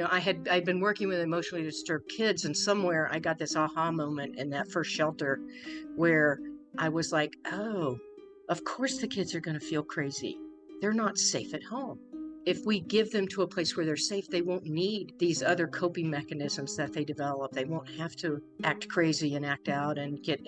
I'd been working with emotionally disturbed kids, and somewhere I got this aha moment in that first shelter where I was like, oh, of course the kids are going to feel crazy. They're not safe at home. If we give them to a place where they're safe, they won't need these other coping mechanisms that they develop. They won't have to act crazy and act out and get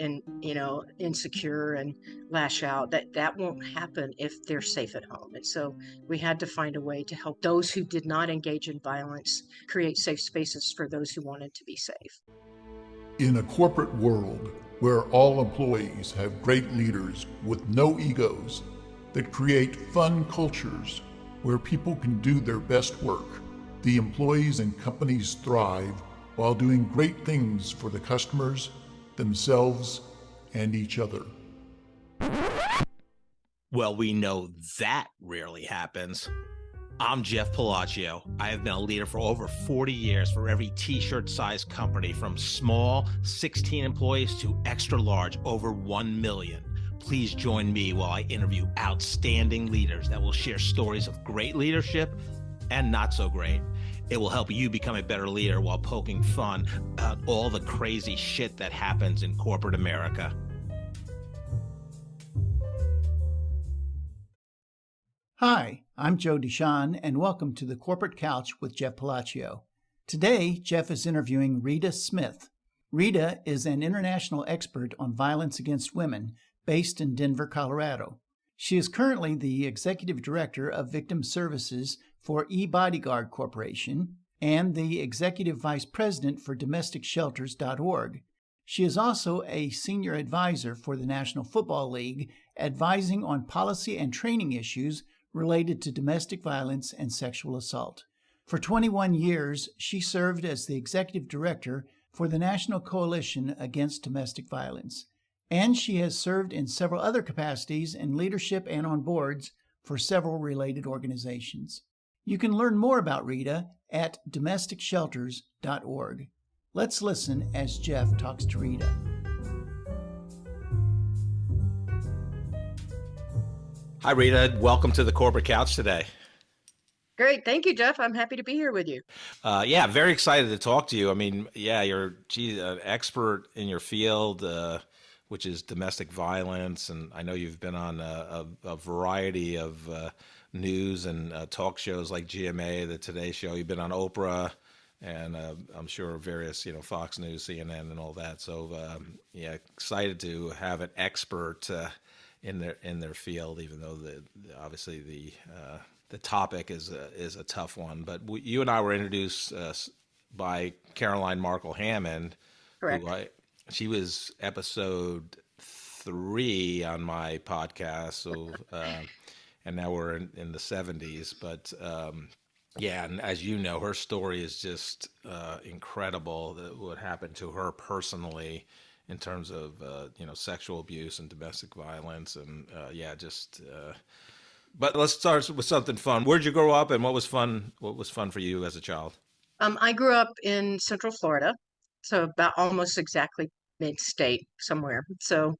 insecure and lash out. That won't happen if they're safe at home. And so we had to find a way to help those who did not engage in violence create safe spaces for those who wanted to be safe. In a corporate world where all employees have great leaders with no egos that create fun cultures where people can do their best work, the employees and companies thrive while doing great things for the customers, themselves, and each other. Well, we know that rarely happens. I'm Jeff Palacio. I have been a leader for over 40 years for every t-shirt size company, from small 16 employees to extra large over 1 million. Please join me while I interview outstanding leaders that will share stories of great leadership and not so great. It will help you become a better leader while poking fun at all the crazy shit that happens in corporate America. Hi, I'm Joe Deshawn, and welcome to the Corporate Couch with Jeff Palacio. Today, Jeff is interviewing Rita Smith. Rita is an international expert on violence against women based in Denver, Colorado. She is currently the Executive Director of Victim Services for eBodyguard Corporation and the Executive Vice President for DomesticShelters.org. She is also a Senior Advisor for the National Football League, advising on policy and training issues related to domestic violence and sexual assault. For 21 years, she served as the Executive Director for the National Coalition Against Domestic Violence, and she has served in several other capacities in leadership and on boards for several related organizations. You can learn more about Rita at DomesticShelters.org. Let's listen as Jeff talks to Rita. Hi, Rita. Welcome to the Corporate Couch today. Great. Thank you, Jeff. I'm happy to be here with you. Yeah, very excited to talk to you. I mean, yeah, you're an expert in your field, which is domestic violence. And I know you've been on a variety of news and talk shows like GMA, the Today Show. You've been on Oprah, and I'm sure various, Fox News, CNN, and all that. So, yeah, excited to have an expert in their field, even though obviously the topic is a tough one. But you and I were introduced by Caroline Markle Hammond. Correct. She was episode 3 on my podcast. So, and now we're in the 70s. But yeah, and as you know, her story is just incredible. What happened to her personally in terms of sexual abuse and domestic violence, and But let's start with something fun. Where'd you grow up, and what was fun? What was fun for you as a child? I grew up in Central Florida, so about almost exactly mid-state somewhere. So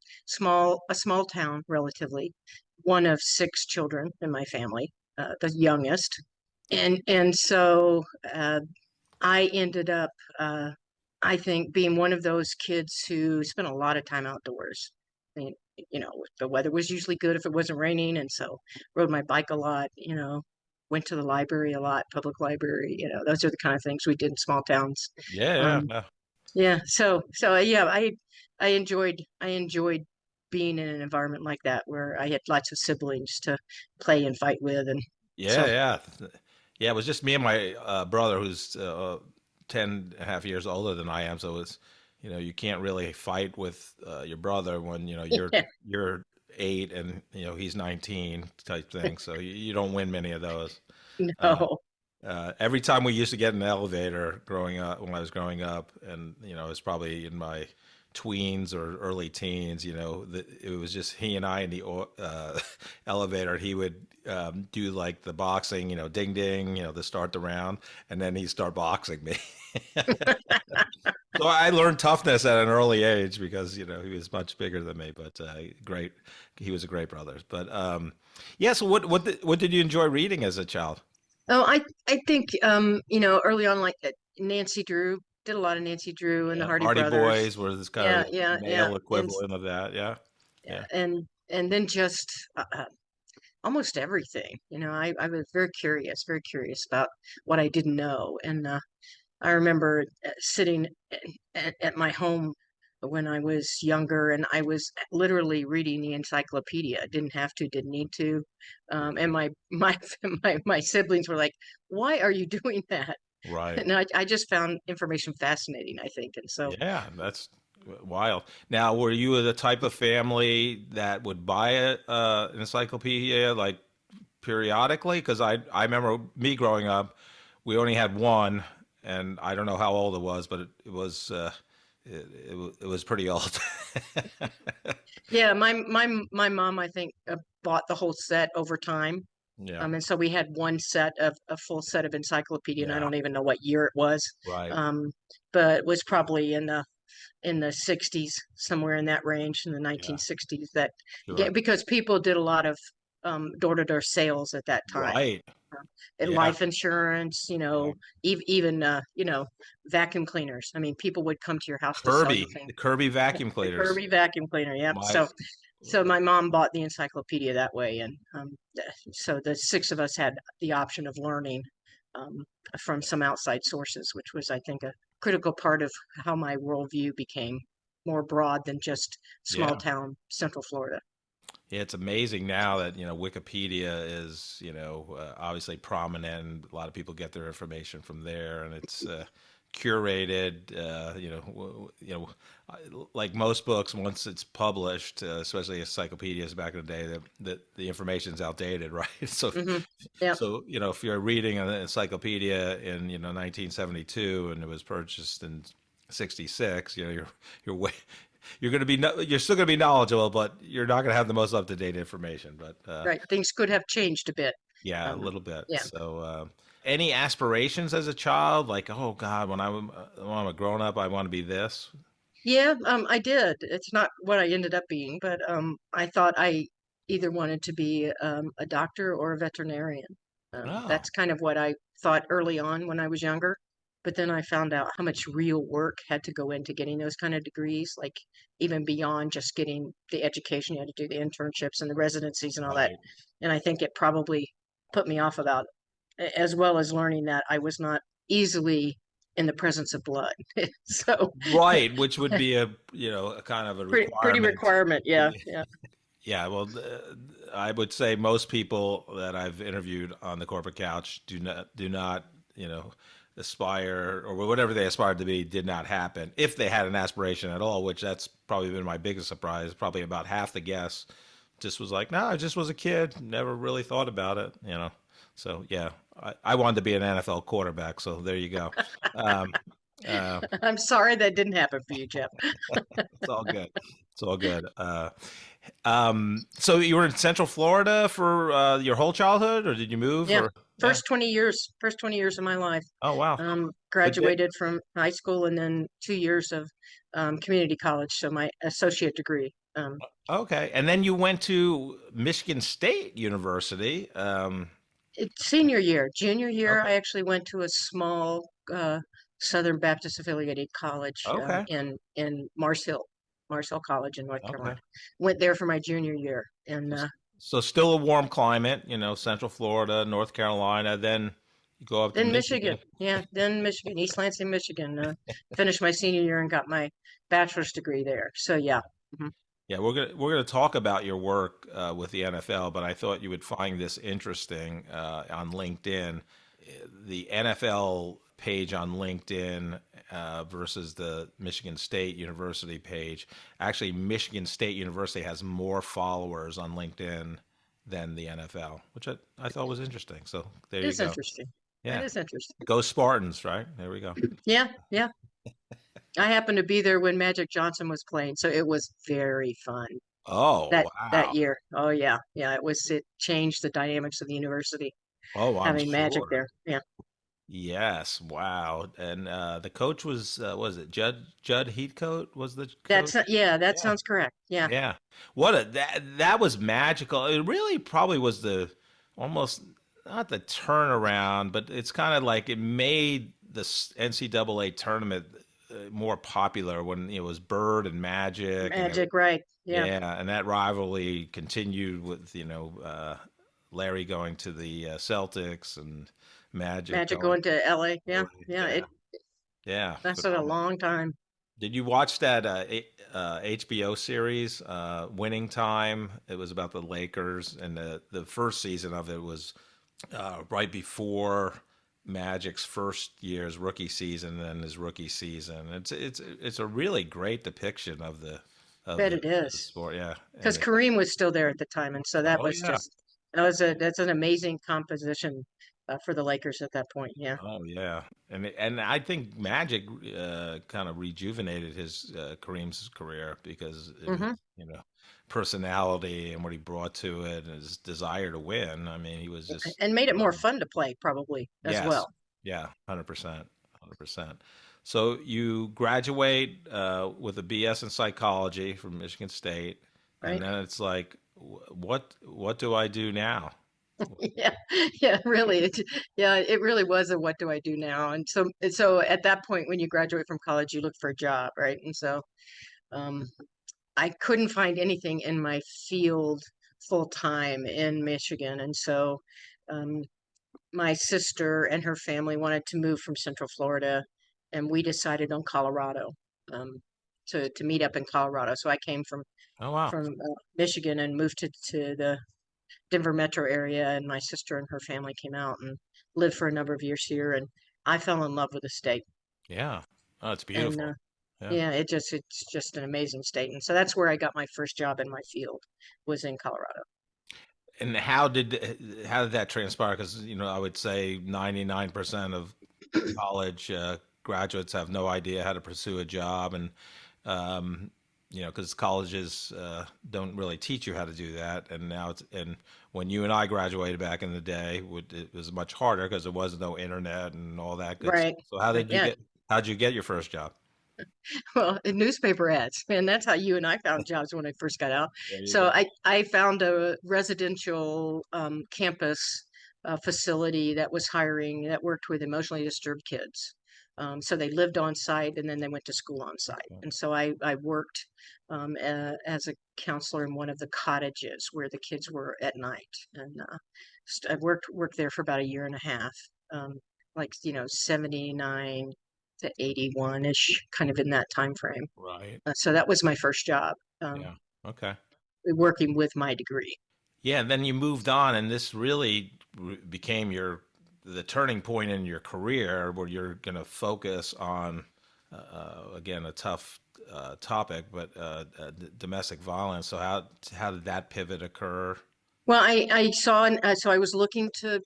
a small town, relatively. One of 6 children in my family, the youngest, and so I ended up, I think, being one of those kids who spent a lot of time outdoors. I mean, the weather was usually good if it wasn't raining, and so rode my bike a lot. Went to the library a lot, public library. Those are the kind of things we did in small towns. Yeah. Yeah. So yeah, I enjoyed being in an environment like that where I had lots of siblings to play and fight with, and Yeah. It was just me and my brother, who's 10 and a half years older than I am. So it's, you can't really fight with your brother when, you're 8 and, he's 19 type thing. So you don't win many of those. No. Every time we used to get in an elevator when I was growing up, and, it was probably in my tweens or early teens, it was just he and I in the elevator. He would do like the boxing, ding ding, to start the round, and then he'd start boxing me. So I learned toughness at an early age because he was much bigger than me, but great. He was a great brother. But yeah, so what did you enjoy reading as a child? Oh, I think early on, like Nancy Drew did a lot of Nancy Drew and the Yeah, Hardy Hardy Brothers. Boys were this kind Yeah, of yeah, yeah, male and equivalent of that. Yeah, yeah, yeah. and then just almost everything. I was very curious about what I didn't know, and I remember sitting at my home when I was younger, and I was literally reading the encyclopedia. Didn't have to, didn't need to. And my siblings were like, "Why are you doing that?" Right. And I just found information fascinating, I think. And so, Yeah, that's wild. Now, were you the type of family that would buy an encyclopedia like periodically? Because I remember me growing up, we only had one, and I don't know how old it was, but it was pretty old. yeah, my mom, I think, bought the whole set over time. Yeah, And so we had one set of a full set of encyclopedia, and I yeah, don't even know what year it was. right. Um, but it was probably in the 60s, somewhere in that range, in the Yeah, 1960s. That sure. because people did a lot of door-to-door sales at that time. Right. And Yeah. life insurance, Yeah. even vacuum cleaners. I mean, people would come to your house to sell you Kirby, things. the Kirby vacuum The cleaners. Kirby vacuum cleaner, yep. My, So my mom bought the encyclopedia that way, and so the six of us had the option of learning um, from some outside sources, which was, I think, a critical part of how my worldview became more broad than just small yeah. town Central Florida. Yeah, it's amazing now that, Wikipedia is, obviously prominent. And a lot of people get their information from there, and it's curated. Like most books, once it's published, especially encyclopedias back in the day, the information's outdated, right? So, Hmm. Yeah. if you're reading an encyclopedia in 1972 and it was purchased in 66, you're way you're going to be you're still going to be knowledgeable, but you're not going to have the most up to date information. But Right. Things could have changed a bit. yeah, a Um, little bit. yeah. So, any aspirations as a child, like, oh God, when I'm a grown up, I want to be this. Yeah, I did. It's not what I ended up being, but I thought I either wanted to be a doctor or a veterinarian. Oh, That's kind of what I thought early on when I was younger. But then I found out how much real work had to go into getting those kind of degrees, like even beyond just getting the education, you had to do the internships and the residencies and all that. right. And I think it probably put me off about, as well as learning that I was not easily in the presence of blood. So Right, which would be a kind of a pretty requirement. requirement. Yeah, yeah. Yeah, well, I would say most people that I've interviewed on the corporate couch do not, aspire or whatever they aspired to be did not happen if they had an aspiration at all. Which that's probably been my biggest surprise. Probably about half the guests just was like, no, I just was a kid, never really thought about it. So yeah, I wanted to be an NFL quarterback. So there you go. Um, uh, I'm sorry that didn't happen for you, Jeff. it's all good. It's all good. So you were in Central Florida for your whole childhood, or did you move? Yeah, Or yeah. first 20 years of my life. Oh wow. Good bit. Graduated from high school and then 2 years of community college, so my associate degree. Okay, and then you went to Michigan State University. It's senior year, junior year, Okay. I actually went to a small Southern Baptist affiliated college Okay. in Mars Hill College in North Okay. Carolina. Went there for my junior year, and So still a warm climate, Central Florida, North Carolina. Then you go up to then Michigan. Michigan. Yeah, then Michigan, East Lansing, Michigan. Finished my senior year and got my bachelor's degree there. So yeah. Mhm. Yeah, we're gonna talk about your work with the NFL, but I thought you would find this interesting on LinkedIn. The NFL page on LinkedIn versus the Michigan State University page. Actually, Michigan State University has more followers on LinkedIn than the NFL, which I thought was interesting. So there It you is go. interesting. That Yeah, is interesting. go Spartans, right? There we go. Yeah, yeah. I happened to be there when Magic Johnson was playing, so it was very fun Oh, that wow. year. Oh yeah, yeah. It changed the dynamics of the university Oh, I'm having Magic sure. there. Yeah. Yes, wow. And the coach was it Judd Heathcote was the coach? Yeah, that Yeah. sounds correct. Yeah. Yeah. That was magical. It really probably was the almost not the turnaround, but it's kind of like it made the NCAA tournament more popular when it was Bird and Magic, and Magic, right? Yeah. yeah, and that rivalry continued with Larry going to the Celtics and Magic Magic going going to LA. to Yeah. LA. Yeah. Yeah, It yeah, lasted a phenomenal. long time. Did you watch that HBO series, Winning Time? It was about the Lakers, and the first season of it was right before Magic's first year's rookie season and his rookie season. It's a really great depiction of Bet it the is. sport. Yeah, Because Kareem was still there at the time, and so that oh was yeah, just that's an amazing composition for the Lakers at that point. Yeah. oh yeah, and I think Magic kind of rejuvenated his Kareem's career because it was, Hmm. personality and what he brought to it and his desire to win. I mean, he was just And made it more phenomenal. fun to play, probably as Yes. well. Yeah, 100%. 100%. So you graduate with a BS in psychology from Michigan State, and Right. then it's like, what do I do now? Yeah, yeah, really. Yeah, it really was a what do I do now? And so at that point, when you graduate from college, you look for a job, right? And so um, I couldn't find anything in my field full time in Michigan, and so um, my sister and her family wanted to move from Central Florida, and we decided on Colorado um, to meet up in Colorado. So I came Oh wow. from Michigan and moved to the Denver metro area, and my sister and her family came out and lived for a number of years here, and I fell in love with the state. Yeah. Oh, it's And beautiful. Yeah. yeah, it's just an amazing state, and so that's where I got my first job in my field was in Colorado. And how did that transpire? Because I would say 99% of college graduates have no idea how to pursue a job, and because colleges don't really teach you how to do that. And now and when you and I graduated back in the day, it was much harder because there was no internet and all that good Right. stuff. So how Right. did you Yeah. get? How did you get your first job? Well, in newspaper ads, and that's how you and I found jobs when I first got out. There you So go. I found a residential campus facility that was hiring that worked with emotionally disturbed kids. So they lived on site and then they went to school on site. Okay. And so I worked as a counselor in one of the cottages where the kids were at night, and I worked there for about a year and a half, um, like 79 to 81-ish, kind of in that time frame. Right. So that was my first job, Yeah. Okay. working with my degree. Yeah, and then you moved on, and this really became the turning point in your career, where you're going to focus on again a tough topic, but domestic violence. So how did that pivot occur? Well, I saw, so I was looking to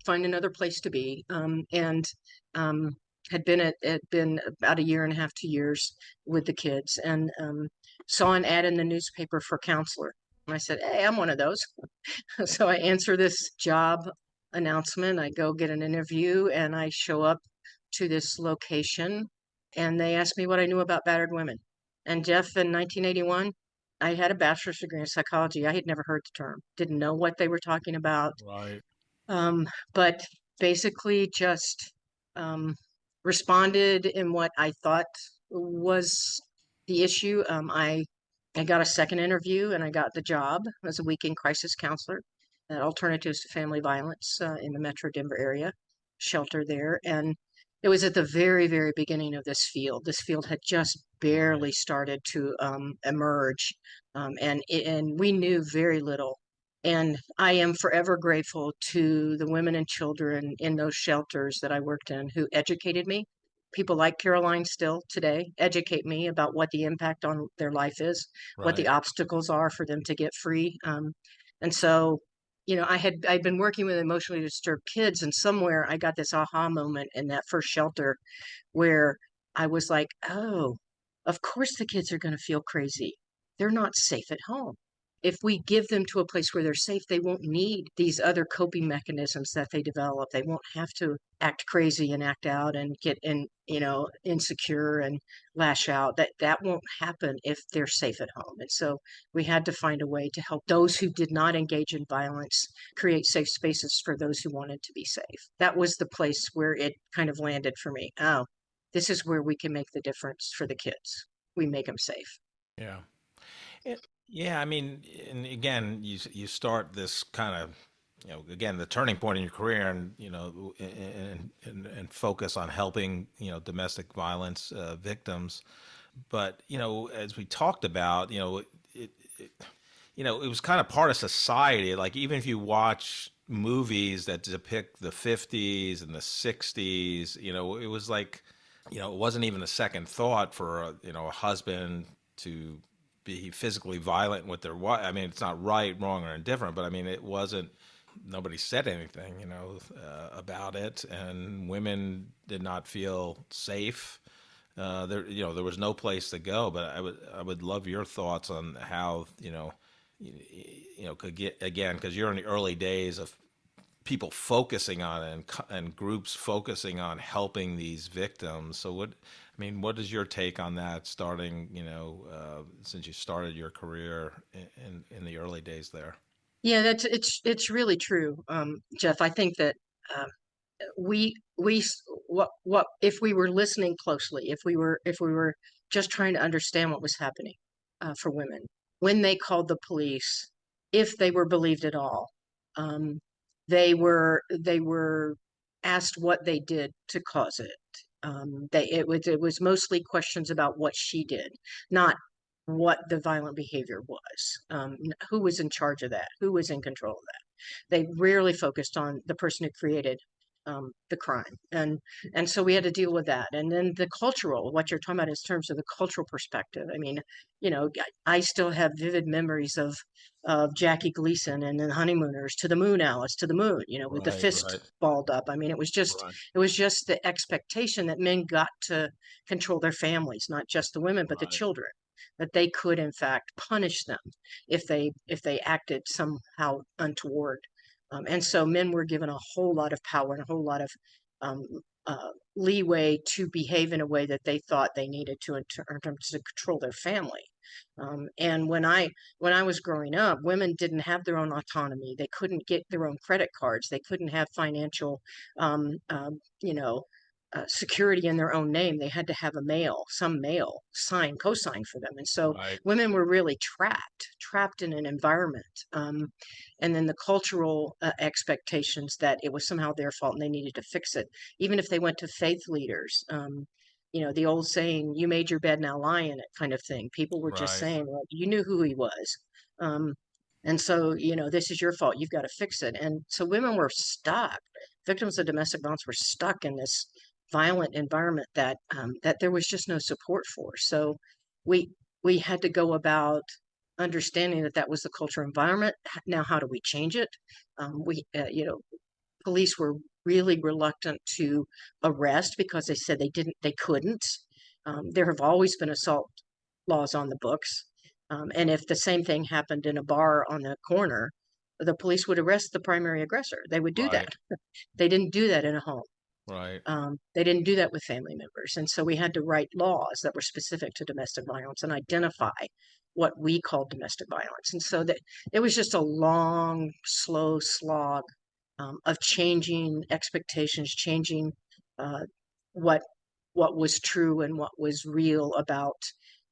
find another place to be, and um, had been about a year and a half, 2 years with the kids, and saw an ad in the newspaper for counselor. And I said, "Hey, I'm one of those." So I answer this job announcement. I go get an interview, and I show up to this location, and they ask me what I knew about battered women. And Jeff, in 1981, I had a bachelor's degree in psychology. I had never heard the term, didn't know what they were talking about, Right. but basically just um, responded in what I thought was the issue. I got a second interview and I got the job as a weekend crisis counselor at Alternatives to Family Violence in the Metro Denver area shelter there. And it was at the very, very beginning of this field. This field had just Right. barely started to emerge, and we knew very little. And I am forever grateful to the women and children in those shelters that I worked in who educated me. People like Caroline still today educate me about what the impact on their life is, what the Right. obstacles are for them to get free. And so, I'd been working with emotionally disturbed kids, and somewhere I got this aha moment in that first shelter where I was like, oh, of course the kids are going to feel crazy. They're not safe at home. if we give them to a place where they're safe, they won't need these other coping mechanisms that they develop. They won't have to act crazy and act out and get insecure and lash out. That won't happen if they're safe at home. And so we had to find a way to help those who did not engage in violence create safe spaces for those who wanted to be safe. That was the place where it kind of landed for me. Oh, this is where we can make the difference for the kids. We make them safe. Yeah. Yeah, I mean, and again, you start this kind of, again, the turning point in your career, and and focus on helping domestic violence victims. But as we talked about, it was kind of part of society. Like even if you watch movies that depict the 50s and the 60s, it was like, it wasn't even a second thought for a husband to be physically violent with their wife. I mean, it's not right, wrong, or indifferent, but I mean, it wasn't. Nobody said anything, about it, and women did not feel safe. There was no place to go. But I would love your thoughts on how, could get again, because you're in the early days of people focusing on it and groups focusing on helping these victims. So what is your take on that, starting, since you started your career in the early days there? Yeah, it's really true, Jeff. I think that we what if we were listening closely, if we were just trying to understand what was happening for women when they called the police, if they were believed at all, um, they were asked what they did to cause it. It was mostly questions about what she did, not what the violent behavior was. Who was in charge of that? Who was in control of that? They rarely focused on the person who created the crime, and so we had to deal with that. And then the cultural, what you're talking about in terms of the cultural perspective. I mean, I still have vivid memories of Jackie Gleason and the Honeymooners, to the moon, Alice, to the moon. With the Right, fist right, balled up. I mean, right, it was just the expectation that men got to control their families, not just the women, but the right, children, that they could in fact punish them if they acted somehow untoward. And so men were given a whole lot of power and a whole lot of um, leeway to behave in a way that they thought they needed to in terms to control their family. And when I was growing up, women didn't have their own autonomy. They couldn't get their own credit cards. They couldn't have financial, um, um, you know, security in their own name. They had to have some male co-sign for them. And so right, women were really trapped in an environment. And then the cultural expectations that it was somehow their fault and they needed to fix it. Even if they went to faith leaders, the old saying, "You made your bed, now lie in it," kind of thing. People were just right, saying, well, you knew who he was. Um, and so, this is your fault. You've got to fix it. And so women were stuck. Victims of domestic violence were stuck in this violent environment that there was just no support for. So we we had to go about understanding that that was the cultural environment. Now, how do we change it? Police were really reluctant to arrest because they said they couldn't. There have always been assault laws on the books. And if the same thing happened in a bar on the corner, the police would arrest the primary aggressor. They would do right, that. They didn't do that in a home. right, They didn't do that with family members. And so we had to write laws that were specific to domestic violence and identify what we called domestic violence. And so that it was just a long, slow slog of changing expectations, changing uh, what what was true and what was real about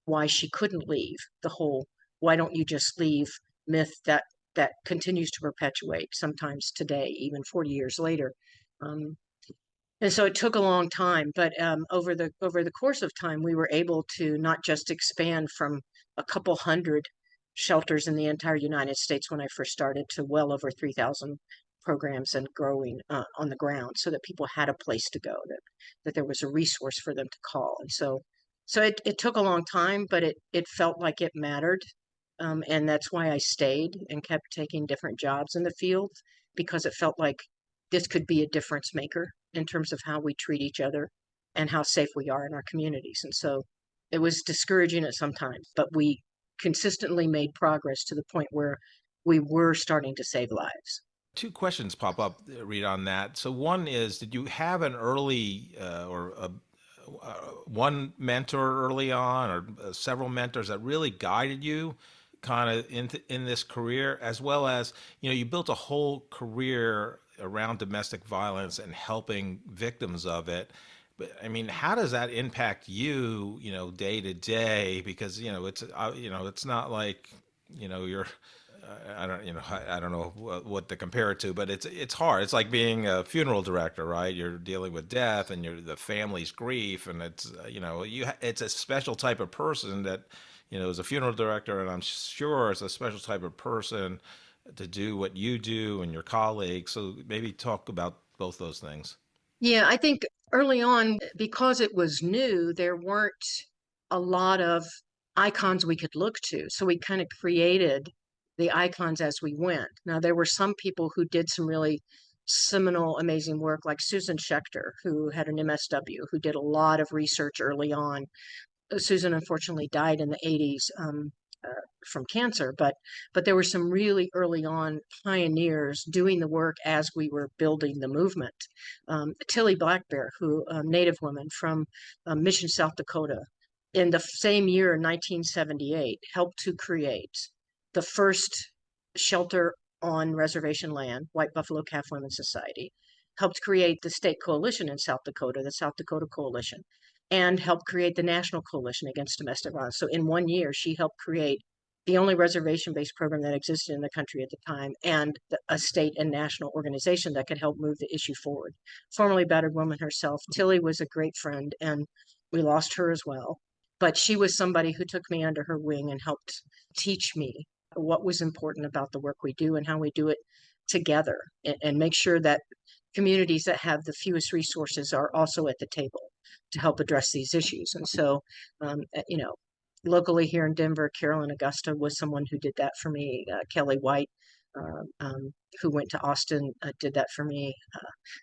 why she couldn't leave. The whole "why don't you just leave" myth that continues to perpetuate sometimes today, even 40 years later. Um, and so it took a long time, but over the course of time, we were able to not just expand from a couple hundred shelters in the entire United States when I first started to well over 3,000 programs and growing on the ground, so that people had a place to go, that there was a resource for them to call. And so it took a long time, but it felt like it mattered, and that's why I stayed and kept taking different jobs in the field, because it felt like this could be a difference maker in terms of how we treat each other and how safe we are in our communities. And so it was discouraging at some times, but consistently made progress to the point where we were starting to save lives. Two questions pop up, Rita, on that. So one is, did you have an early one mentor early on, or several mentors that really guided you kind of in this career, as well as, you built a whole career around domestic violence and helping victims of it. But I mean, how does that impact you, day to day? Because, it's not like, you're, I don't know what to compare it to, but it's hard. It's like being a funeral director, right? You're dealing with death and the family's grief, and it's it's a special type of person that is a funeral director, and I'm sure it's a special type of person to do what you do and your colleagues. So maybe talk about both those things. Yeah, I think early on, because it was new, there weren't a lot of icons we could look to. So we kind of created the icons as we went. Now, there were some people who did some really seminal, amazing work, like Susan Schechter, who had an MSW, who did a lot of research early on. Susan unfortunately died in the 80s from cancer, but there were some really early on pioneers doing the work as we were building the movement. Tilly Black Bear, who Native woman from Mission, South Dakota, in the same year, 1978, helped to create the first shelter on reservation land, White Buffalo Calf Women's Society, helped create the state coalition in South Dakota, the South Dakota Coalition, and helped create the National Coalition Against Domestic Violence. So in 1 year, she helped create the only reservation-based program that existed in the country at the time, and a state and national organization that could help move the issue forward. Formerly battered woman herself, Tilly was a great friend, and we lost her as well. But she was somebody who took me under her wing and helped teach me what was important about the work we do and how we do it together, and make sure that communities that have the fewest resources are also at the table to help address these issues. And so, locally here in Denver, Carolyn Augusta was someone who did that for me. Kelly White, who went to Austin, did that for me.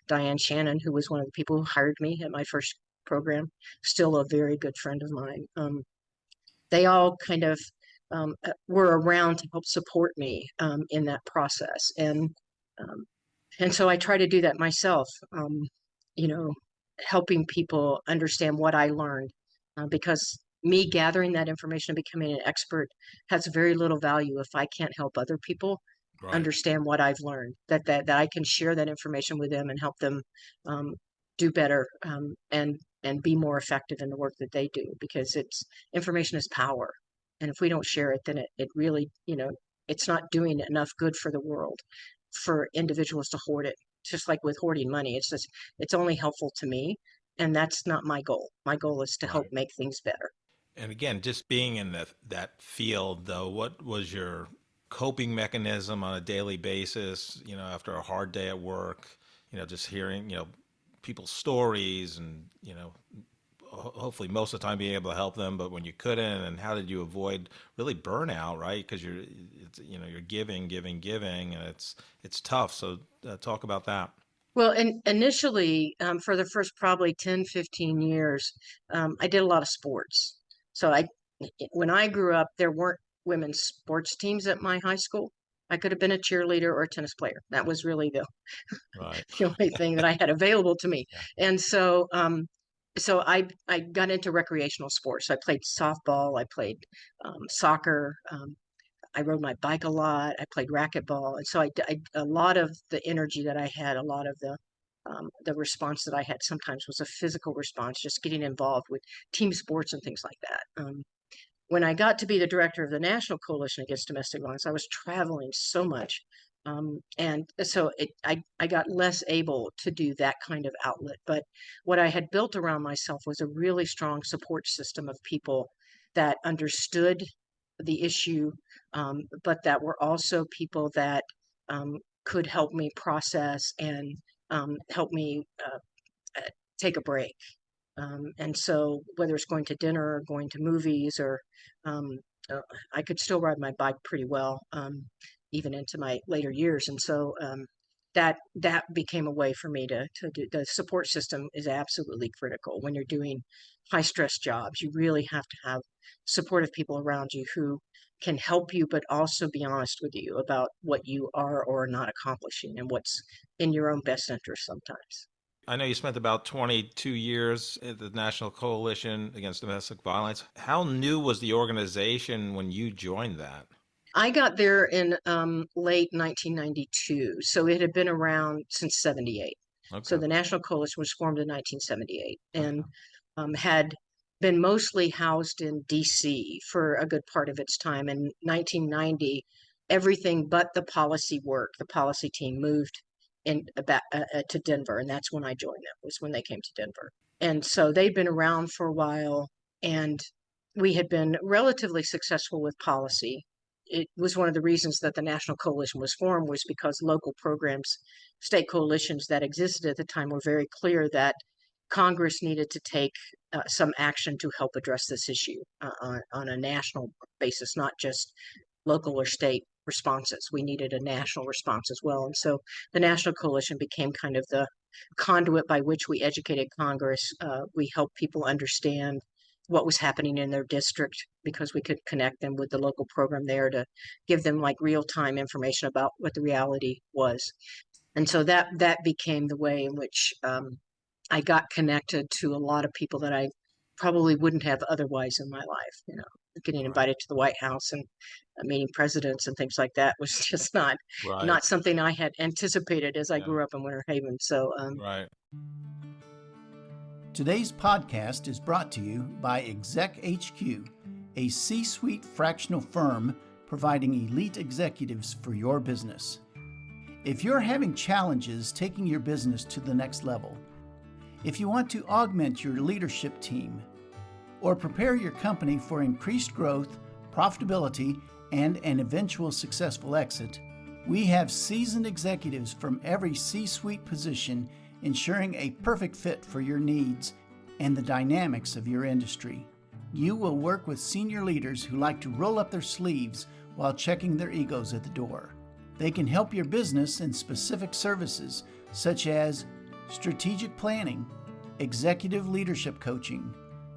Diane Shannon, who was one of the people who hired me at my first program, still a very good friend of mine. They all kind of were around to help support me in that process. And so I try to do that myself, helping people understand what I learned, because me gathering that information and becoming an expert has very little value if I can't help other people understand what I've learned, that I can share that information with them and help them do better, and be more effective in the work that they do, because information is power. And if we don't share it, then it really, it's not doing enough good for the world for individuals to hoard it. Just like with hoarding money, it's only helpful to me, and that's not my goal. My goal is to help make things better. And again, just being in that field, though, what was your coping mechanism on a daily basis, after a hard day at work, just hearing, people's stories and, hopefully most of the time being able to help them, but when you couldn't, and how did you avoid really burnout, right? Because you're giving, and it's tough. So talk about that. Well, and initially, for the first probably 10, 15 years, I did a lot of sports. So when I grew up, there weren't women's sports teams at my high school. I could have been a cheerleader or a tennis player. That was really the only thing that I had available to me. Yeah. And so, so I got into recreational sports. I played softball. I played soccer. I rode my bike a lot. I played racquetball. And so a lot of the energy that I had, a lot of the response that I had sometimes was a physical response, just getting involved with team sports and things like that. When I got to be the director of the National Coalition Against Domestic Violence, I was traveling so much. And so I got less able to do that kind of outlet. But what I had built around myself was a really strong support system of people that understood the issue, but that were also people that could help me process and help me take a break. And so whether it's going to dinner or going to movies, or I could still ride my bike pretty well, even into my later years. And so that became a way for me to do. The support system is absolutely critical when you're doing high stress jobs. You really have to have supportive people around you who can help you, but also be honest with you about what you are or are not accomplishing and what's in your own best interest sometimes. I know you spent about 22 years at the National Coalition Against Domestic Violence. How new was the organization when you joined that? I got there in late 1992, so it had been around since 78. So Okay. the National Coalition was formed in 1978 and Okay. had been mostly housed in DC for a good part of its time. In 1990, everything but the policy work, the policy team moved to Denver, and that's when I joined them, was when they came to Denver. And so they'd been around for a while, and we had been relatively successful with policy. It was one of the reasons that the National Coalition was formed, was because local programs, state coalitions that existed at the time were very clear that Congress needed to take some action to help address this issue on a national basis, not just local or state responses. We needed a national response as well. And so the National Coalition became kind of the conduit by which we educated Congress. We helped people understand what was happening in their district because we could connect them with the local program there to give them like real-time information about what the reality was. And so that became the way in which I got connected to a lot of people that I probably wouldn't have otherwise in my life. Getting Right. invited to the White House and meeting presidents and things like that was just Right. not something I had anticipated as I Yeah. grew up in Winter Haven. So Right. Today's podcast is brought to you by Exec HQ, a C-suite fractional firm providing elite executives for your business. If you're having challenges taking your business to the next level, if you want to augment your leadership team, or prepare your company for increased growth, profitability, and an eventual successful exit, we have seasoned executives from every C-suite position ensuring a perfect fit for your needs and the dynamics of your industry. You will work with senior leaders who like to roll up their sleeves while checking their egos at the door. They can help your business in specific services such as strategic planning, executive leadership coaching,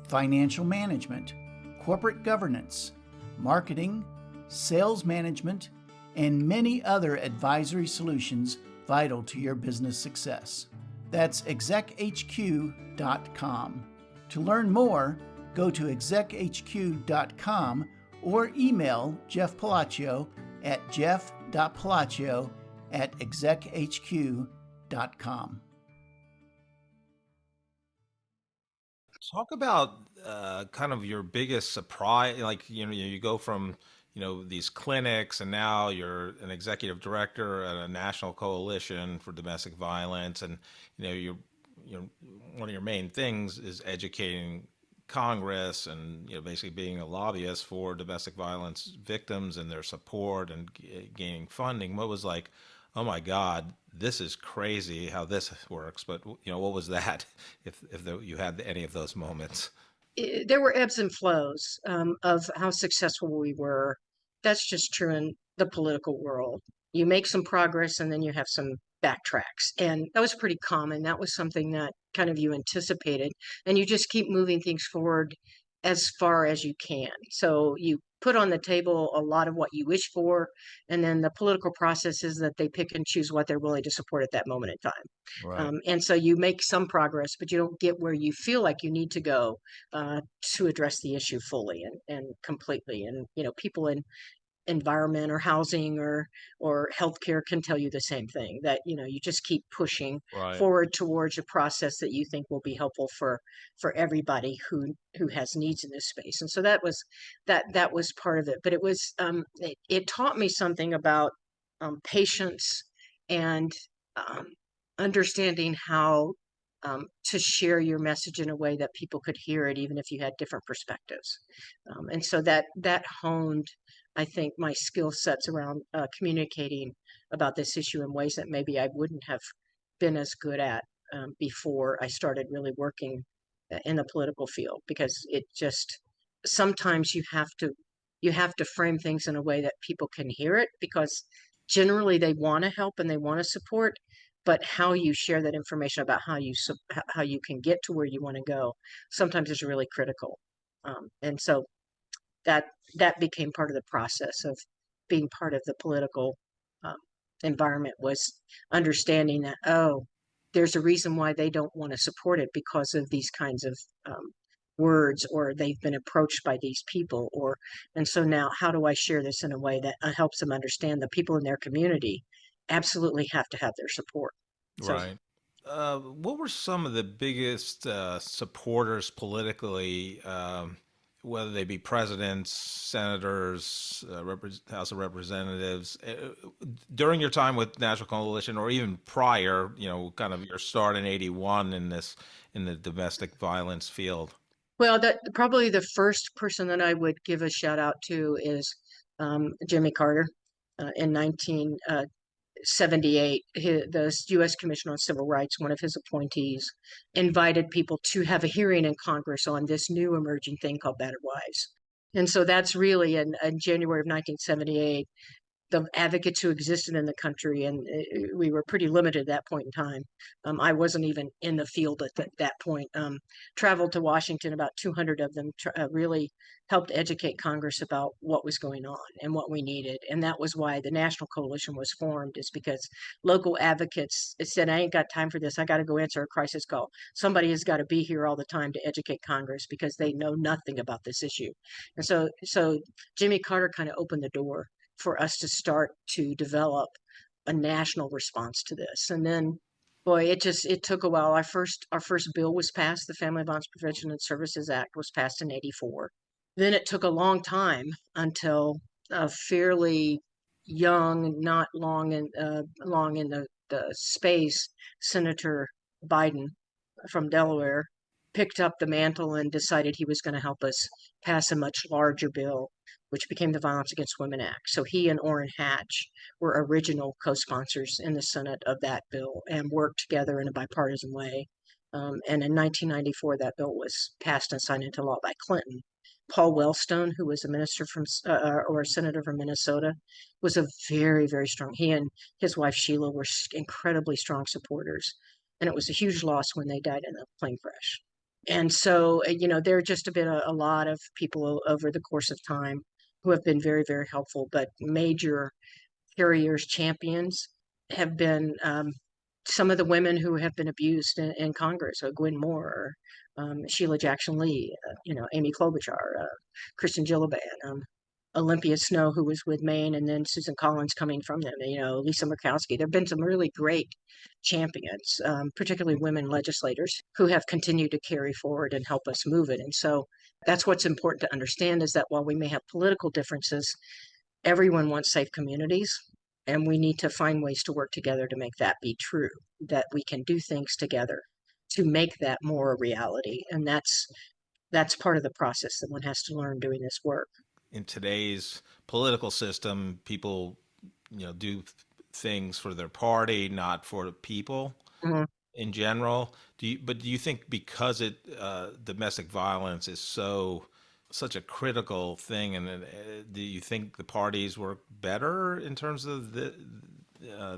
financial management, corporate governance, marketing, sales management, and many other advisory solutions vital to your business success. That's exechq.com. To learn more, go to exechq.com or email Jeff Palacio at jeff.palacio@exechq.com. Talk about kind of your biggest surprise. Like, you go from, these clinics, and now you're an executive director at a national coalition for domestic violence. And, you're one of your main things is educating Congress and, basically being a lobbyist for domestic violence victims and their support and gaining funding. What was like, oh my God, this is crazy how this works. But, what was that if you had any of those moments? There were ebbs and flows of how successful we were. That's just true in the political world. You make some progress and then you have some backtracks. And that was pretty common. That was something that kind of you anticipated. And you just keep moving things forward as far as you can. So you put on the table a lot of what you wish for, and then the political process is that they pick and choose what they're willing to support at that moment in time. Right. And so you make some progress, but you don't get where you feel like you need to go to address the issue fully and completely. And people in environment or housing or healthcare can tell you the same thing, that you just keep pushing Right. forward towards a process that you think will be helpful for everybody who has needs in this space. And so that was part of it. But it taught me something about patience and um, understanding how to share your message in a way that people could hear it, even if you had different perspectives. And so that honed, I think, my skill sets around communicating about this issue in ways that maybe I wouldn't have been as good at before I started really working in the political field, because it just sometimes you have to frame things in a way that people can hear it, because generally they want to help and they want to support, but how you share that information about how you can get to where you want to go sometimes is really critical. And so that that became part of the process of being part of the political um, environment, was understanding that, oh, there's a reason why they don't want to support it because of these kinds of words, or they've been approached by these people, or and so now how do I share this in a way that helps them understand the people in their community absolutely have to have their support. So Right. What were some of the biggest supporters politically, whether they be presidents, senators, House of Representatives, during your time with National Coalition, or even prior? Kind of your start in '81 in the domestic violence field. well, that probably the first person that I would give a shout out to is Jimmy Carter in 1978. The U.S. Commission on Civil Rights, one of his appointees, invited people to have a hearing in Congress on this new emerging thing called battered wives. And so that's really in January of 1978. The advocates who existed in the country, and we were pretty limited at that point in time. I wasn't even in the field at that point. Traveled to Washington, about 200 of them really helped educate Congress about what was going on and what we needed. And that was why the National Coalition was formed, is because local advocates said, I ain't got time for this. I got to go answer a crisis call. Somebody has got to be here all the time to educate Congress because they know nothing about this issue. And so Jimmy Carter kind of opened the door for us to start to develop a national response to this. And then, boy, it took a while. Our first bill was passed. The Family Violence Prevention and Services Act was passed in '84. Then it took a long time until a fairly young, not long in the space, Senator Biden from Delaware picked up the mantle and decided he was going to help us pass a much larger bill, which became the Violence Against Women Act. So he and Orrin Hatch were original co-sponsors in the Senate of that bill and worked together in a bipartisan way. And in 1994, that bill was passed and signed into law by Clinton. Paul Wellstone, who was a minister or a senator from Minnesota, was a very, very strong. He and his wife Sheila were incredibly strong supporters, and it was a huge loss when they died in a plane crash. And so, there have just been a lot of people over the course of time who have been very, very helpful. But major carriers, champions, have been some of the women who have been abused in Congress, Gwen Moore, Sheila Jackson Lee, Amy Klobuchar, Kristen Gillibrand, Olympia Snow, who was with Maine, and then Susan Collins coming from them, Lisa Murkowski. There have been some really great champions, particularly women legislators, who have continued to carry forward and help us move it. And so that's what's important to understand, is that while we may have political differences, everyone wants safe communities. And we need to find ways to work together to make that be true, that we can do things together to make that more a reality. And that's part of the process that one has to learn doing this work. In today's political system, people, do things for their party, not for the people Mhm. in general. But do you think, because domestic violence is such a critical thing, and do you think the parties work better in terms of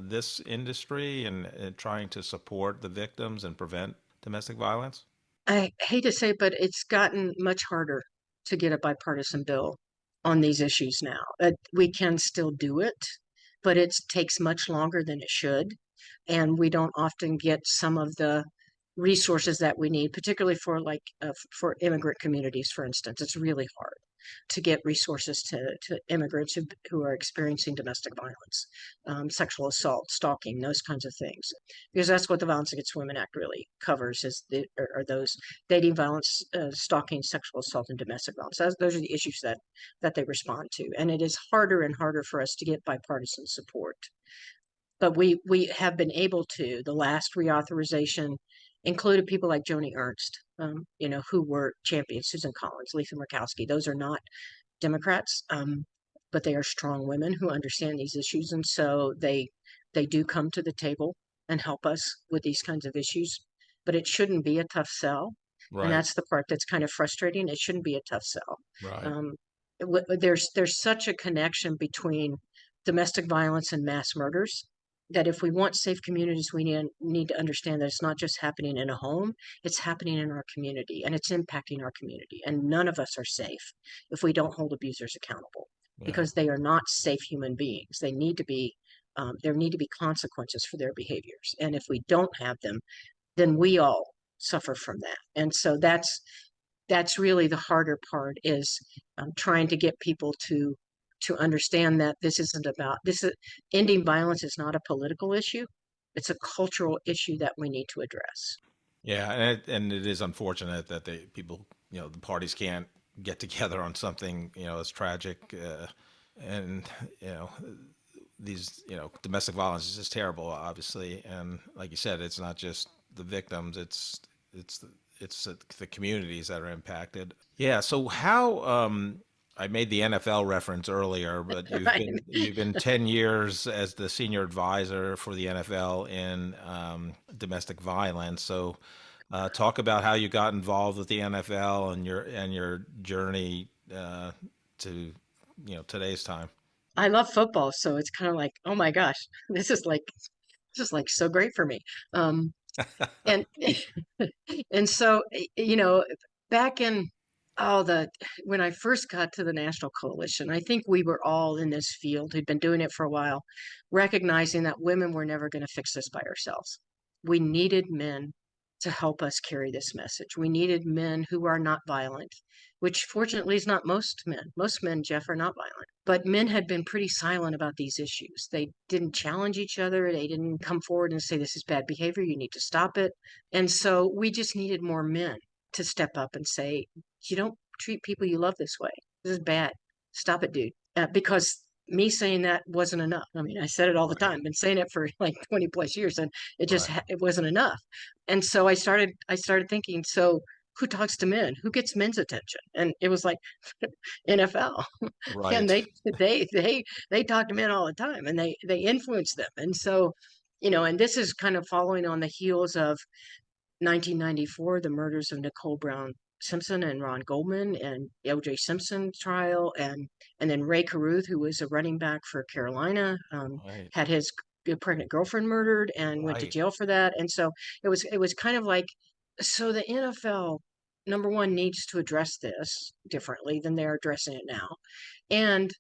this industry and trying to support the victims and prevent domestic violence? I hate to say it, but it's gotten much harder to get a bipartisan bill on these issues now. We can still do it, but it takes much longer than it should. And we don't often get some of the resources that we need, particularly for immigrant communities, for instance. It's really hard to get resources to immigrants who are experiencing domestic violence, sexual assault, stalking, those kinds of things, because that's what the Violence Against Women Act really covers, are those dating violence, stalking, sexual assault, and domestic violence. Those are the issues that they respond to, and it is harder and harder for us to get bipartisan support. But we have been able to. The last reauthorization included people like Joni Ernst, who were champions, Susan Collins, Lisa Murkowski. Those are not Democrats, but they are strong women who understand these issues, and so they do come to the table and help us with these kinds of issues. But it shouldn't be a tough sell, and Right. that's the part that's kind of frustrating. It shouldn't be a tough sell. Right. Um, there's such a connection between domestic violence and mass murders that if we want safe communities, we need to understand that it's not just happening in a home, it's happening in our community, and it's impacting our community. And none of us are safe if we don't hold abusers accountable, Yeah. because they are not safe human beings. They need to be, there need to be consequences for their behaviors. And if we don't have them, then we all suffer from that. And so that's really the harder part, is trying to get people to understand that this isn't about this is ending violence is not a political issue. It's a cultural issue that we need to address. Yeah, and it is unfortunate that people, the parties can't get together on something, as tragic, and these, domestic violence is just terrible, obviously, and like you said, it's not just the victims, it's the communities that are impacted. Yeah. So how, I made the NFL reference earlier, but Right. you've been 10 years as the senior advisor for the NFL in domestic violence. So talk about how you got involved with the NFL and your journey to today's time. I love football, so it's kind of like, oh my gosh, this is like so great for me. And and so back in the when I first got to the National Coalition, I think we were all in this field who'd been doing it for a while, recognizing that women were never going to fix this by ourselves. We needed men to help us carry this message. We needed men who are not violent, which fortunately is not most men. Most men, Jeff, are not violent. But men had been pretty silent about these issues. They didn't challenge each other. They didn't come forward and say, this is bad behavior. You need to stop it. And so we just needed more men to step up and say, you don't treat people you love this way. This is bad. Stop it, dude. Because me saying that wasn't enough. I mean, I said it all the Right. time. Been saying it for like 20 plus years, and Right. it wasn't enough. And so I started thinking, so who talks to men? Who gets men's attention? And it was like NFL. And Right. they talk to men all the time, and they influence them. And so, and this is kind of following on the heels of 1994, the murders of Nicole Brown Simpson and Ron Goldman, and O.J. Simpson trial, and then Ray Caruth, who was a running back for Carolina, Right. had his pregnant girlfriend murdered and went to Right. jail for that. And so it was kind of like, so the NFL, number one, needs to address this differently than they're addressing it now, and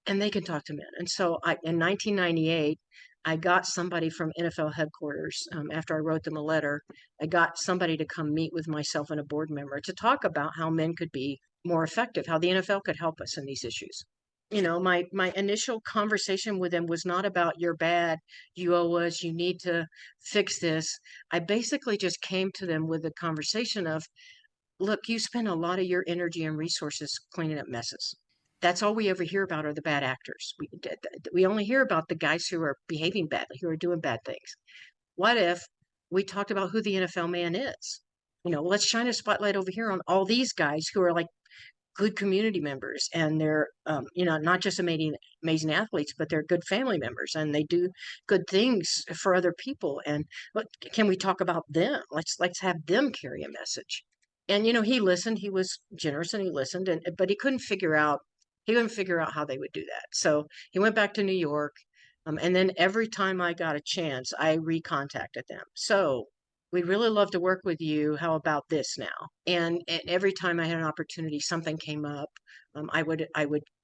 they can talk to men. And so in 1998, I got somebody from NFL headquarters, after I wrote them a letter. I got somebody to come meet with myself and a board member to talk about how men could be more effective, how the NFL could help us in these issues. My initial conversation with them was not about, you're bad, you owe us, you need to fix this. I basically just came to them with a conversation of, look, you spend a lot of your energy and resources cleaning up messes. That's all we ever hear about are the bad actors. We only hear about the guys who are behaving badly, who are doing bad things. What if we talked about who the NFL man is? Let's shine a spotlight over here on all these guys who are like good community members, and they're not just amazing athletes, but they're good family members, and they do good things for other people. And can we talk about them? Let's have them carry a message. And he listened. He was generous, and he listened, but he couldn't figure out how they would do that. So he went back to New York, and then every time I got a chance, I recontacted them. So we'd really love to work with you. How about this now? And every time I had an opportunity, something came up, I would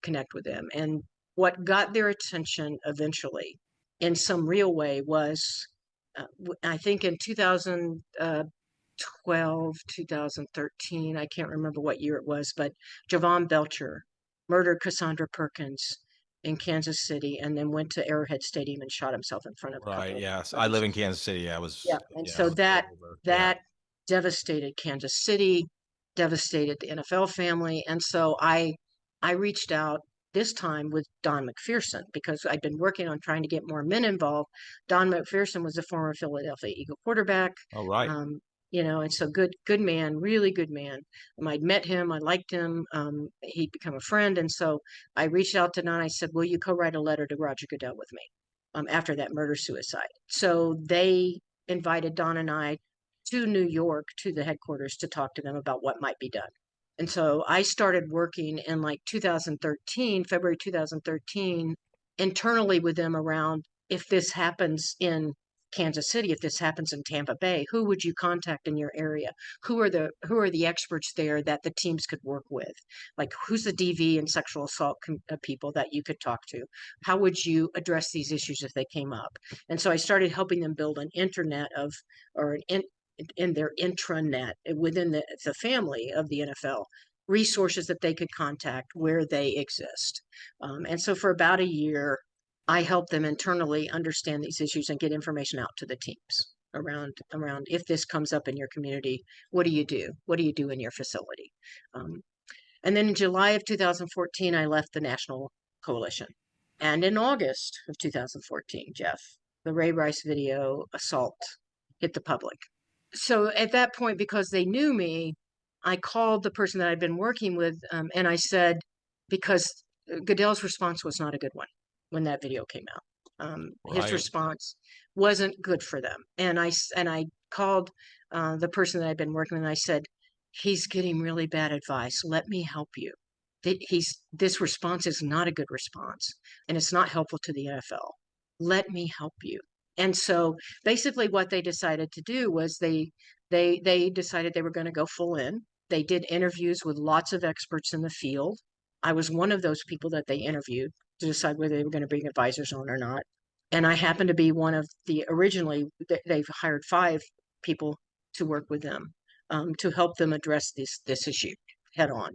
connect with them. And what got their attention eventually, in some real way, was I think in 2012, 2013, I can't remember what year it was, but Javon Belcher murdered Cassandra Perkins in Kansas City, and then went to Arrowhead Stadium and shot himself in front of a Right. couple of Yes. I live friends. in Kansas City. Yeah, and I so was that over there. Yeah. that devastated Kansas City, devastated the NFL family, and so I reached out this time with Don McPherson, because I'd been working on trying to get more men involved. Don McPherson was a former Philadelphia Eagle quarterback, Oh, right. um, and so good man, really good man. I'd met him, I liked him. He'd become a friend, and so I reached out to Don. I said, "Will you co-write a letter to Roger Goodell with me?" After that murder suicide. So they invited Don and I to New York, to the headquarters, to talk to them about what might be done. And so I started working in like 2013, February 2013, internally with them around if this happens in Kansas City, if this happens in Tampa Bay, who would you contact in your area? Who are the experts there that the teams could work with? Like, who's the DV and sexual assault people that you could talk to? How would you address these issues if they came up? And so I started helping them build an internet of, or in their intranet within the family of the NFL, resources that they could contact where they exist. And so for about a year, I help them internally understand these issues and get information out to the teams around if this comes up in your community, what do you do? What do you do in your facility? And then in July of 2014, I left the National Coalition. And in August of 2014, Jeff, the Ray Rice video assault hit the public. So at that point, because they knew me, I called the person that I'd been working with, and I said, because Goodell's response was not a good one when that video came out. His Right. response wasn't good for them, and I called the person that I'd been working with, and I said, he's getting really bad advice. Let me help you. This response is not a good response, and it's not helpful to the NFL. Let me help you. And so basically what they decided to do was they decided they were going to go full in. They did interviews with lots of experts in the field. I was one of those people that they interviewed to decide whether they were going to bring advisors on or not. And I happened to be one of the originally, they've hired 5 people to work with them to help them address this issue head on.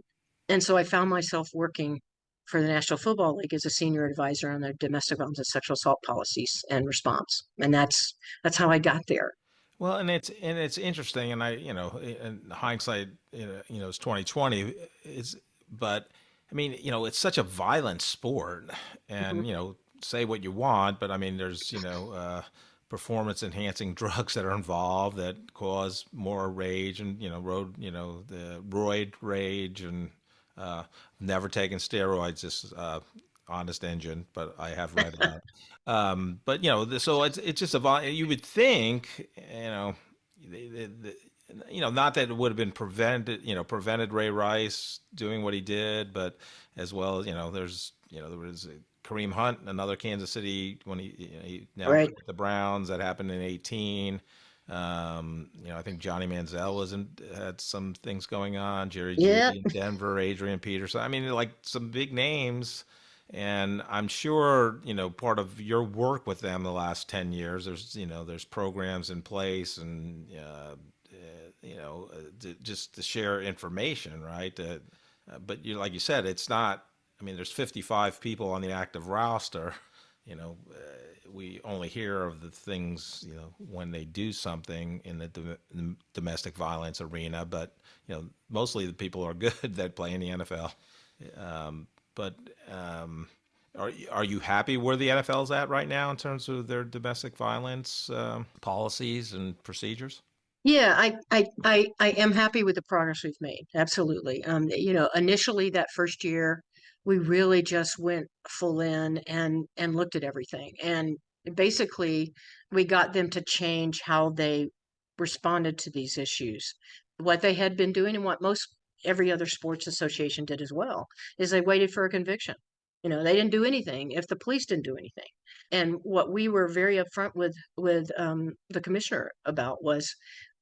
And so I found myself working for the National Football League as a senior advisor on their domestic violence and sexual assault policies and response. And that's how I got there. Well, and it's interesting, and in hindsight, it's 2020. But I mean, it's such a violent sport, and Mm-hmm. say what you want, but I mean, there's performance enhancing drugs that are involved that cause more rage, and the roid rage, and never taken steroids, just honest engine, but I have read about it. But so it's just you would think, not that it would have been prevented Ray Rice doing what he did, but as well as there was Kareem Hunt, another Kansas City, when he now Right. with the Browns, that happened in 18. I think Johnny Manziel had some things going on. Jerry Yeah. Judy in Denver, Adrian Peterson. I mean, like some big names. And I'm sure, part of your work with them the last 10 years, there's programs in place, and, just to share information, right? But like you said, it's not, I mean, there's 55 people on the active roster. We only hear of the things, when they do something in the domestic violence arena, but, mostly the people are good that play in the NFL. But are you happy where the NFL's at right now in terms of their domestic violence policies and procedures? Yeah, I am happy with the progress we've made. Absolutely. Initially that first year, we really just went full in and looked at everything. And basically, we got them to change how they responded to these issues. What they had been doing, and what most every other sports association did as well, is they waited for a conviction. They didn't do anything if the police didn't do anything. And what we were very upfront with the commissioner about was,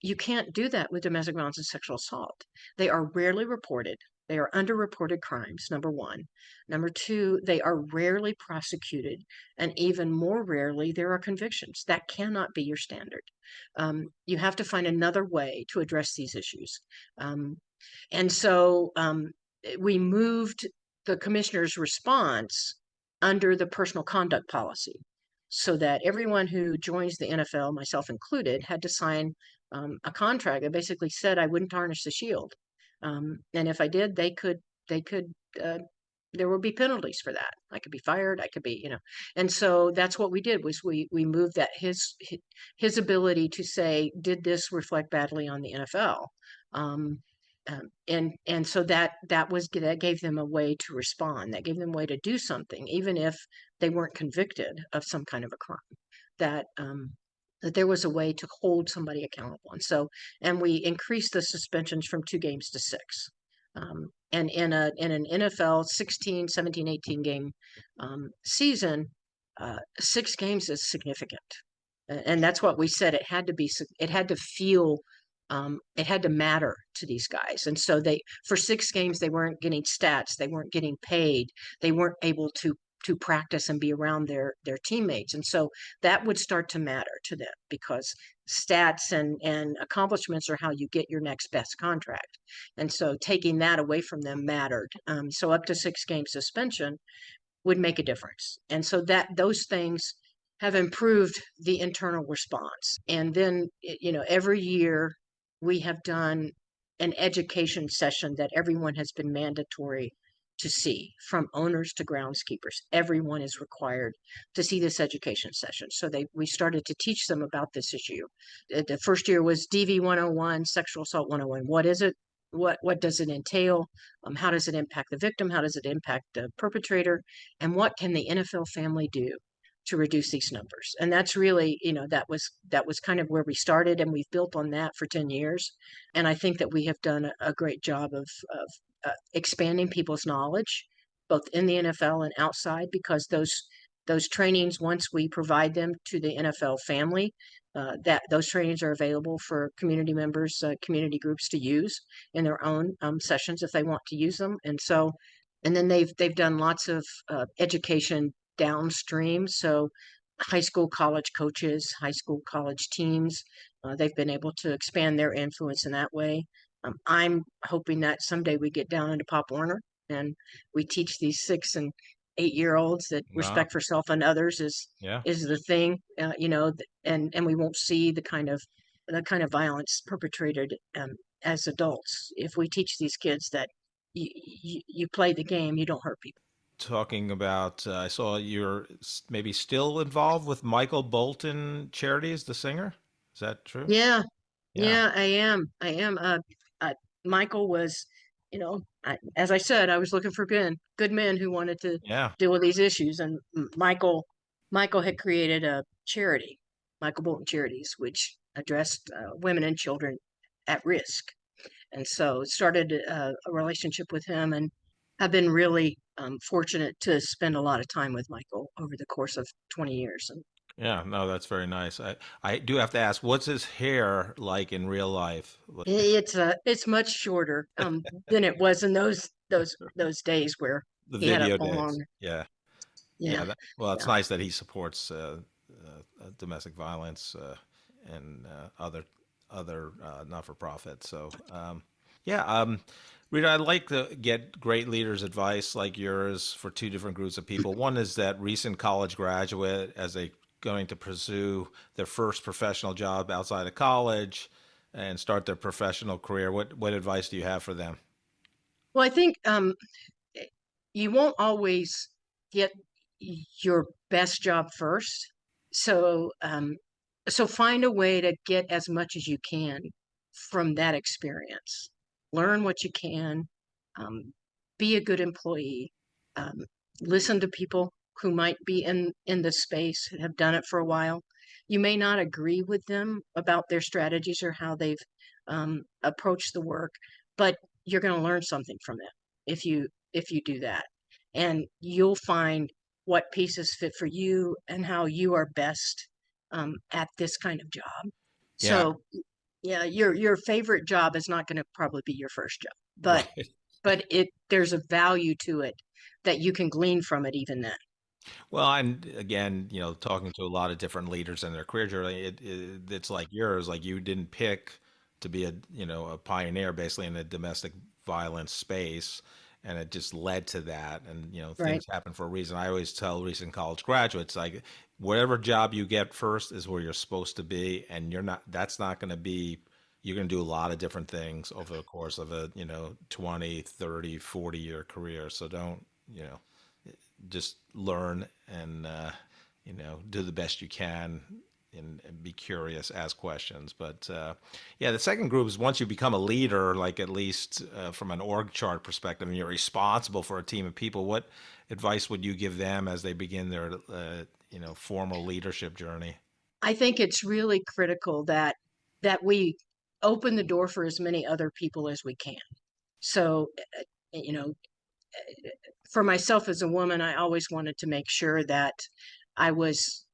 you can't do that with domestic violence and sexual assault. They are rarely reported. They are underreported crimes, number one. Number two, they are rarely prosecuted. And even more rarely, there are convictions. That cannot be your standard. You have to find another way to address these issues. And so we moved the commissioner's response under the personal conduct policy, so that everyone who joins the NFL, myself included, had to sign a contract that basically said I wouldn't tarnish the shield, and if I did, uh, there would be penalties for that. I could be fired. I could be, and so that's what we did, was we moved that his ability to say, did this reflect badly on the NFL? And so that gave them a way to respond. That gave them a way to do something, even if they weren't convicted of some kind of a crime. That there was a way to hold somebody accountable. And we increased the suspensions from 2 games to 6. And in an NFL 16, 17, 18 game season, 6 games is significant. And that's what we said. It had to be, it had to feel, it had to matter to these guys. And so for 6 games, they weren't getting stats, they weren't getting paid, they weren't able to practice and be around their teammates. And so that would start to matter to them, because stats and accomplishments are how you get your next best contract. And so taking that away from them mattered. So up to 6 game suspension would make a difference. And so that those things have improved the internal response. And then, every year we have done an education session that everyone has been mandatory to see, from owners to groundskeepers. Everyone is required to see this education session. So we started to teach them about this issue. The first year was DV 101, sexual assault 101. What is it? What does it entail? How does it impact the victim? How does it impact the perpetrator? And what can the NFL family do to reduce these numbers? And that's really, that was kind of where we started, and we've built on that for 10 years. And I think that we have done a great job of expanding people's knowledge, both in the NFL and outside, because those trainings, once we provide them to the NFL family, that those trainings are available for community members, community groups to use in their own sessions if they want to use them. And then they've done lots of education downstream. So high school, college coaches, high school, college teams, they've been able to expand their influence in that way. I'm hoping that someday we get down into Pop Warner and we teach these 6 and 8 year olds that Wow. respect for self and others Yeah. is the thing, and we won't see the kind of violence perpetrated as adults if we teach these kids that you play the game, you don't hurt people. Talking about, I saw you're maybe still involved with Michael Bolton Charities, the singer. Is that true? Yeah, Yeah. yeah, I am. Michael was, as I said, I was looking for good men who wanted to Yeah. deal with these issues, and Michael had created a charity, Michael Bolton Charities, which addressed women and children at risk. And so started a relationship with him, and have been really fortunate to spend a lot of time with Michael over the course of 20 years. And Yeah. No, that's very nice. I do have to ask, what's his hair like in real life? it's much shorter than it was in those days where The he had a video long. days. Yeah. Yeah. Yeah, Well, it's yeah. nice that he supports domestic violence and other not-for-profit. So, yeah, Rita, I'd like to get great leaders' advice like yours for two different groups of people. One is that recent college graduate as they going to pursue their first professional job outside of college and start their professional career. What advice do you have for them? Well, I think you won't always get your best job first. So find a way to get as much as you can from that experience. Learn what you can, um, be a good employee, um, listen to people who might be in the space, have done it for a while. You may not agree with them about their strategies or how they've approached the work, but you're going to learn something from it if you do that, and you'll find what pieces fit for you and how you are best at this kind of job. Yeah, So yeah, your favorite job is not going to probably be your first job, but right. there's a value to it that you can glean from it even then. Well, and again, talking to a lot of different leaders in their career journey, it's like yours. Like you didn't pick to be a pioneer basically in the domestic violence space, and it just led to that. And Right. things happen for a reason. I always tell recent college graduates, like whatever job you get first is where you're supposed to be, and you're not. That's not going to be. You're going to do a lot of different things over the course of a 20, 30, 40 year career. So don't just learn and do the best you can and be curious, ask questions. But yeah, the second group is once you become a leader, like at least from an org chart perspective, and you're responsible for a team of people. What advice would you give them as they begin their formal leadership journey? I think it's really critical that we open the door for as many other people as we can. So, you know, for myself as a woman, I always wanted to make sure that I was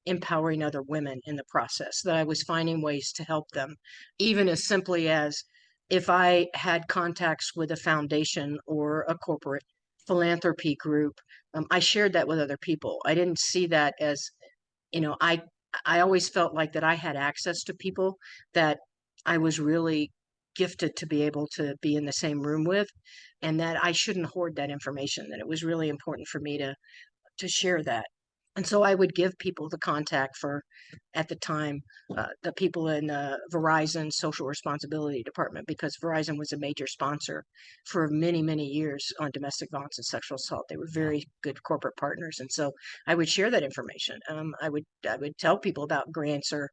empowering other women in the process, that I was finding ways to help them, even as simply as if I had contacts with a foundation or a corporate philanthropy group, I shared that with other people. I didn't see that as, you know, I always felt like that I had access to people that I was really gifted to be able to be in the same room with, and that I shouldn't hoard that information, that it was really important for me to share that. And so I would give people the contact for, at the time, the people in Verizon's social responsibility department, because Verizon was a major sponsor for many, many years on domestic violence and sexual assault. They were very good corporate partners, and so I would share that information. I would tell people about grants or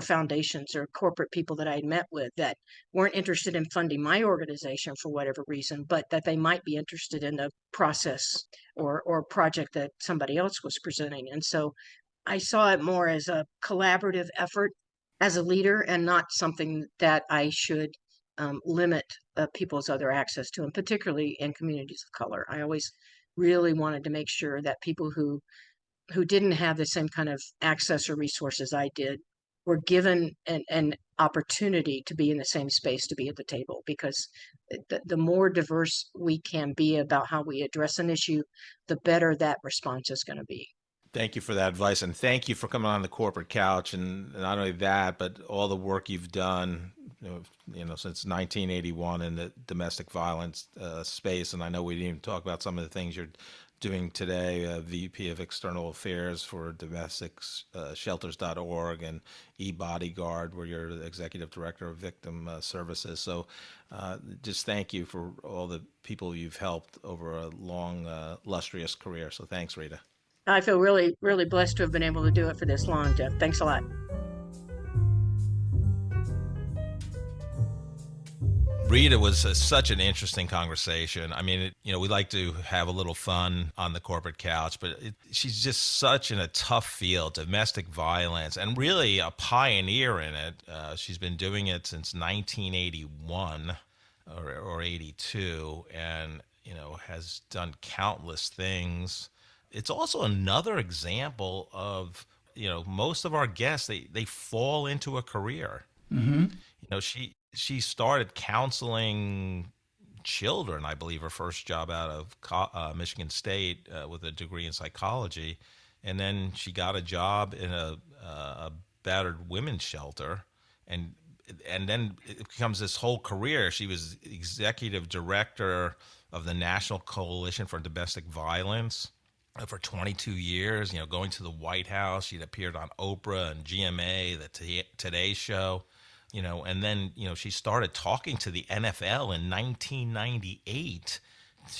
foundations or corporate people that I had met with that weren't interested in funding my organization for whatever reason, but that they might be interested in the process or project that somebody else was presenting. And so I saw it more as a collaborative effort as a leader, and not something that I should limit people's other access to, and particularly in communities of color. I always really wanted to make sure that people who didn't have the same kind of access or resources I did were given an opportunity to be in the same space, to be at the table, because the more diverse we can be about how we address an issue, the better that response is going to be. Thank you for that advice, and thank you for coming on the corporate couch. And not only that, but all the work you've done, since 1981 in the domestic violence space. And I know we didn't even talk about some of the things you're doing today, VP of External Affairs for domesticshelters.org and eBodyguard, where you're the Executive Director of Victim Services. So just thank you for all the people you've helped over a long, illustrious career. So thanks, Rita. I feel really, really blessed to have been able to do it for this long, Jeff. Thanks a lot. Rita was such an interesting conversation. I mean, we like to have a little fun on the corporate couch, but she's just such in a tough field, domestic violence, and really a pioneer in it. She's been doing it since 1981 or 82, and, has done countless things. It's also another example of, most of our guests, they fall into a career. Mm-hmm. She started counseling children, I believe, her first job out of Michigan State with a degree in psychology. And then she got a job in a battered women's shelter. And then it becomes this whole career. She was executive director of the National Coalition for Domestic Violence for 22 years, going to the White House. She'd appeared on Oprah and GMA, the Today Show. And then, she started talking to the NFL in 1998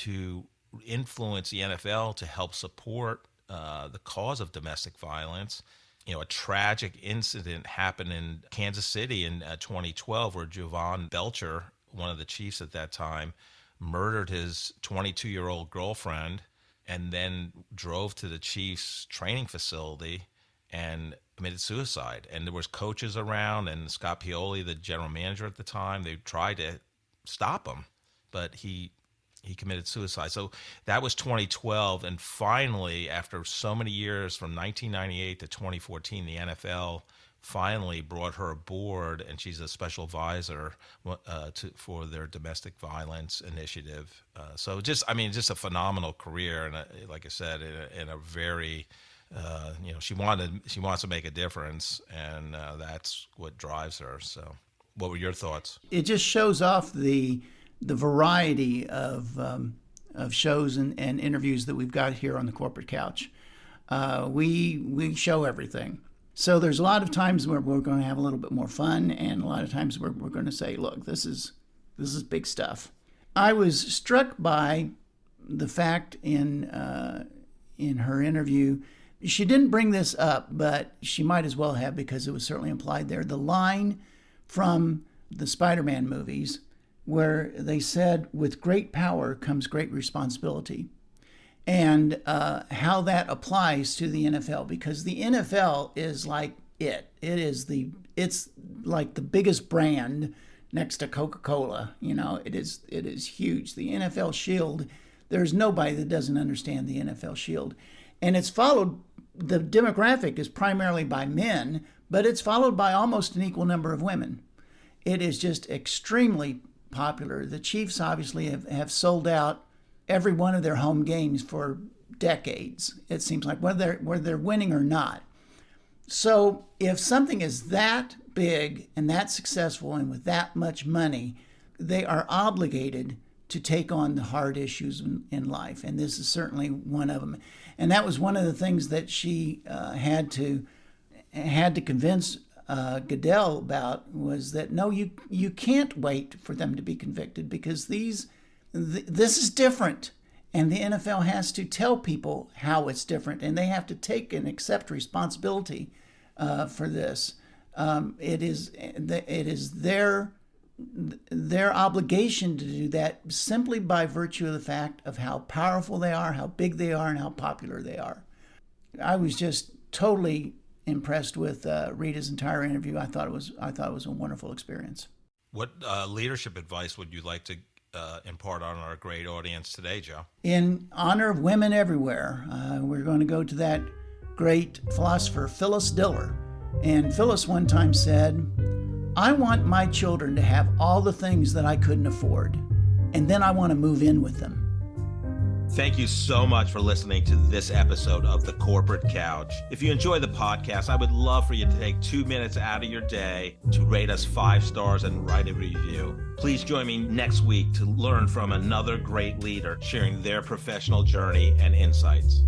to influence the NFL to help support the cause of domestic violence. A tragic incident happened in Kansas City in 2012 where Jovan Belcher, one of the chiefs at that time, murdered his 22-year-old girlfriend and then drove to the chief's training facility and committed suicide. And there was coaches around, and Scott Pioli, the general manager at the time, they tried to stop him, but he committed suicide. So that was 2012. And finally, after so many years, from 1998 to 2014, the NFL finally brought her aboard, and she's a special advisor for their domestic violence initiative. So just a phenomenal career. And like I said, in a very she wants to make a difference, and that's what drives her. So, what were your thoughts? It just shows off the variety of shows and interviews that we've got here on the corporate couch. We show everything. So there's a lot of times where we're going to have a little bit more fun, and a lot of times where we're going to say, "Look, this is big stuff." I was struck by the fact in her interview. She didn't bring this up, but she might as well have, because it was certainly implied there. The line from the Spider-Man movies where they said, "With great power comes great responsibility," and how that applies to the NFL, because the NFL is like it's like the biggest brand next to Coca-Cola. It is huge. The NFL Shield, there's nobody that doesn't understand the NFL Shield. And it's followed the demographic is primarily by men, but it's followed by almost an equal number of women. It is just extremely popular. The Chiefs obviously have sold out every one of their home games for decades, it seems like, whether they're winning or not. So if something is that big and that successful and with that much money, they are obligated to take on the hard issues in life. And this is certainly one of them. And that was one of the things that she had to convince Goodell about, was that no, you can't wait for them to be convicted, because this is different. And the NFL has to tell people how it's different, and they have to take and accept responsibility for this. It is their obligation to do that simply by virtue of the fact of how powerful they are, how big they are, and how popular they are. I was just totally impressed with Rita's entire interview. I thought it was a wonderful experience. What leadership advice would you like to impart on our great audience today, Joe? In honor of women everywhere, we're going to go to that great philosopher, Phyllis Diller. And Phyllis one time said, "I want my children to have all the things that I couldn't afford, and then I want to move in with them." Thank you so much for listening to this episode of The Corporate Couch. If you enjoy the podcast, I would love for you to take 2 minutes out of your day to rate us 5 stars and write a review. Please join me next week to learn from another great leader sharing their professional journey and insights.